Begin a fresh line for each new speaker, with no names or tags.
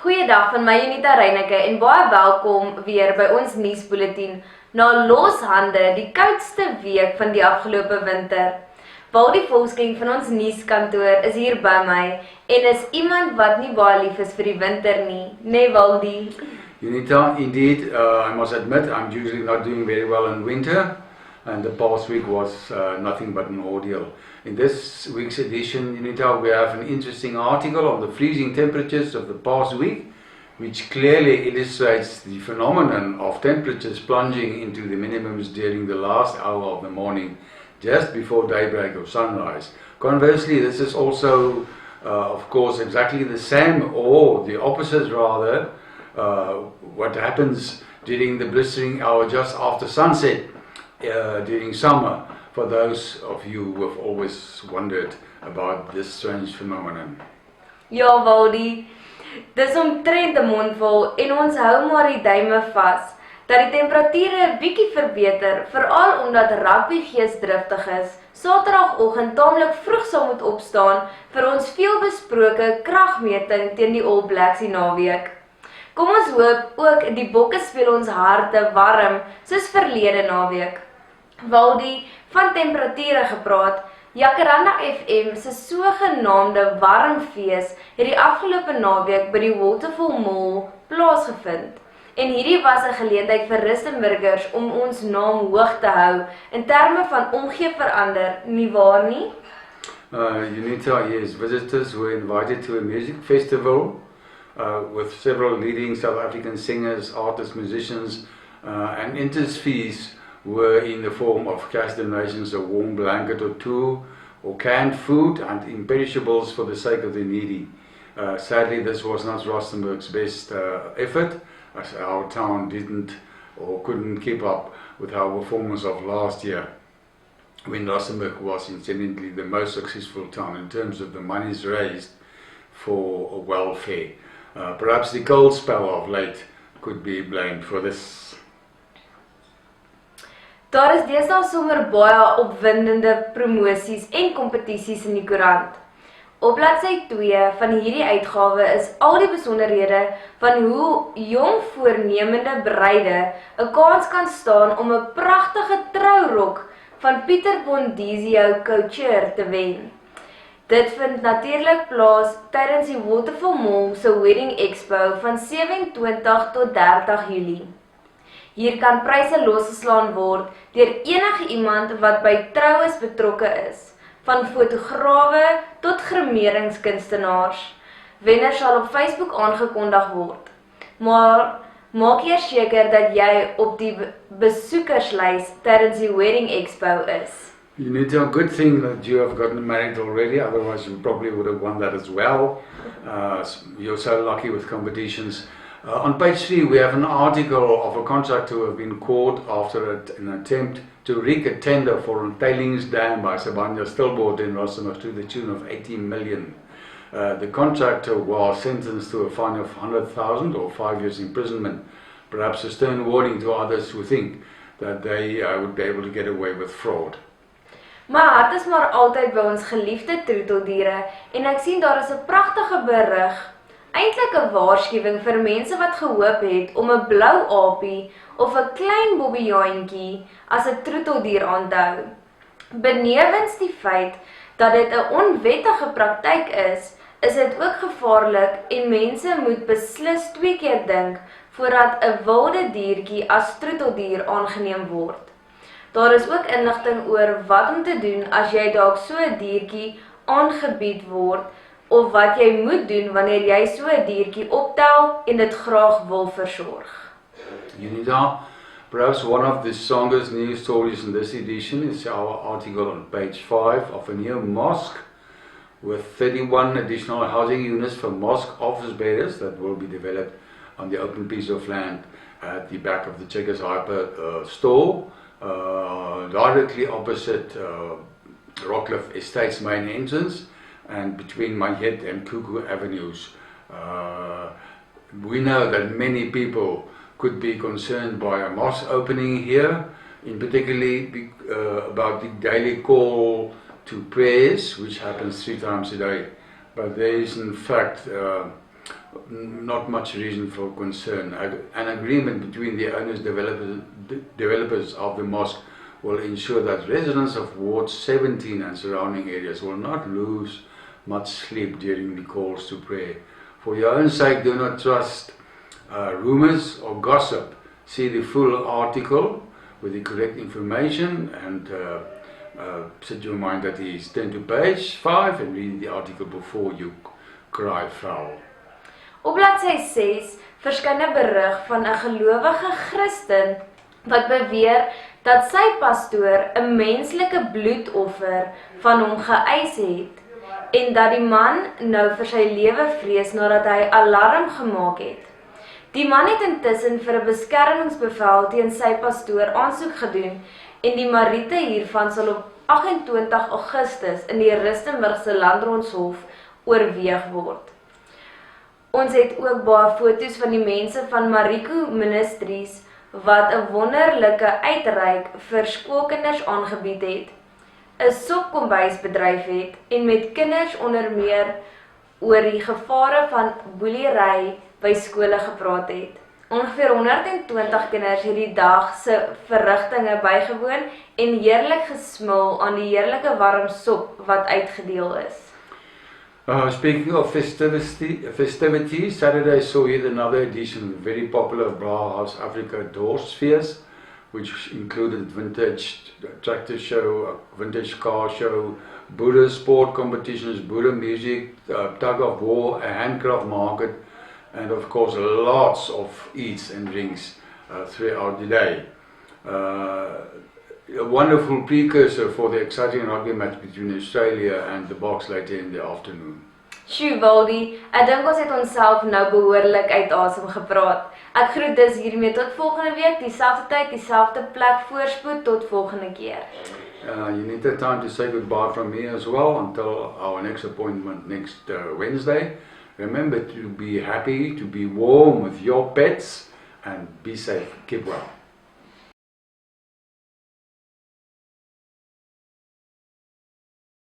Goeiedag van my Junita Reineke en baie welkom weer by ons nuusbulletin na loshande die koudste week van die afgelope winter. Waldie Volkskenk van ons nuuskantoor is hier by my en is iemand wat nie baie lief is vir die winter nie, nee Waldie?
Junita, indeed, I must admit I'm usually not doing very well in winter, and the past week was nothing but an ordeal. In this week's edition, Junita, we have an interesting article on the freezing temperatures of the past week, which clearly illustrates the phenomenon of temperatures plunging into the minimums during the last hour of the morning, just before daybreak or sunrise. Conversely, this is also, of course, exactly the same, or the opposite rather, what happens during the blistering hour just after sunset during summer, for those of you who have always wondered about this strange phenomenon.
Ja, Waldie, dis omtrent 'n mondvol en ons hou maar die duime vas dat die temperature 'n bietjie verbeter, veral omdat rugby geesdriftig is. Saterdagoggend taamlik vroeg sal moet opstaan vir ons veelbesproke kragmeting teen die All Blacks die naweek. Kom ons hoop ook die bokke speel ons harte warm soos verlede naweek. Waldie, van temperature gepraat, Jacaranda FM se sogenaamde warmfees het die afgelope naweek by die Waterfall Mall plaasgevind. En hierdie was 'n geleentheid vir Rustenburgers om ons naam hoog te hou in terme van omgee verander, nie waar nie?
Junita, yes, visitors were invited to a music festival with several leading South African singers, artists, musicians, and entrance fees were in the form of cash donations, a warm blanket or two, or canned food and imperishables for the sake of the needy. Sadly, this was not Rustenburg's best effort, as our town didn't or couldn't keep up with our performance of last year, when Rustenburg was incidentally the most successful town in terms of the monies raised for welfare. Perhaps the cold spell of late could be blamed for this.
Daar is deesdae sommer baie opwindende promosies en kompetisies in die koerant. Op bladsy 2 van hierdie uitgawe is al die besonderhede van hoe jong voornemende bruide 'n kans kan staan om 'n pragtige trourok van Pieter Bondizio Couture te wen. Dit vind natuurlik plaas tydens die Waterfall Mall se Wedding Expo van 27 tot 30 Julie. Hier kan pryse losgeslaan word deur enige iemand wat by troues betrokke is, van fotograwe tot grimeringskunstenaars. Wenners sal op Facebook aangekondig word. Maar maak eers seker dat jy op die besoekerslys tydens die Wedding Expo is.
You need to, a good thing that you have gotten married already, otherwise you probably would have won that as well. You're so lucky with competitions. On page 3 we have an article of a contractor who have been caught after an attempt to rig a tender for a tailings dam by Sibanye Stilbord in Rustenburg to the tune of 18 million. The contractor was sentenced to a fine of 100,000 or 5 years imprisonment, perhaps a stern warning to others who think that they would be able to get away with fraud.
My hart is maar altyd by ons geliefde troeteldiere en ek sien daar is 'n pragtige berig, eintlik 'n waarskuwing vir mense wat gehoop het om 'n blou aapie of 'n klein bobbiejaantjie as 'n troeteldier aan te hou. Benewens die feit dat dit 'n onwettige praktyk is dit ook gevaarlik en mense moet beslis 2 keer dink voordat 'n wilde diertjie as troeteldier aangeneem word. Daar is ook inligting oor wat om te doen as jy dalk so 'n diertjie aangebied word, of wat jy moet doen wanneer jy so 'n diertjie optel en dit graag wil versorg.
Junita, perhaps one of the strongest news stories in this edition is our article on page 5 of a new mosque with 31 additional housing units for mosque office bearers that will be developed on the open piece of land at the back of the Checkers Hyper store, directly opposite Rockcliffe Estate's main entrance and between Mayet and Cuckoo Avenues. We know that many people could be concerned by a mosque opening here, in particularly about the daily call to prayers, which happens 3 times a day. But there is in fact not much reason for concern. An agreement between the owners developers of the mosque will ensure that residents of Ward 17 and surrounding areas will not lose much sleep during the calls to prayer. For your own sake, do not trust rumors or gossip. See the full article with the correct information and set your mind that is. Turn to page 5 and read the article before you cry foul.
Op bladsy 6 verskyn 'n berig van 'n gelowige Christen wat beweer dat sy pastoor 'n menslike bloedoffer van hom geëis het en dat die man nou vir sy lewe vrees nadat hy alarm gemaak het. Die man het intussen vir 'n beskermingsbevel teen sy pastoor aansoek gedoen en die Mariete hiervan sal op 28 Augustus in die Rustenburgse Landronshof oorweeg word. Ons het ook baie foto's van die mense van Mariko Ministries wat 'n wonderlike uitreik vir skoolkinders aangebied het, 'n sopkombuisbedryf het en met kinders onder meer oor die gevare van boelery by skole gepraat het. Ongeveer 120 kinders het die dag se verrigtinge bygewoon en heerlik gesmil aan die heerlike warm sop wat uitgedeel is.
Speaking of festivities, Saturday saw yet another edition of the very popular Brahhouse Africa Door Spheres, which included vintage tractor show, vintage car show, Buddha sport competitions, Buddha music, tug of war, a handcraft market, and of course lots of eats and drinks throughout the day. A wonderful precursor for the exciting rugby match between Australia and the Boks later in the afternoon.
Sjoe, Waldie, ek dink ons het onsself nou behoorlik uit asem gepraat. Ek groet dus hiermee tot volgende week, dieselfde tyd, dieselfde plek, voorspoed tot volgende keer.
You need the time to say goodbye from me as well until our next appointment next Wednesday. Remember to be happy, to be warm with your pets, and be safe. Keep well.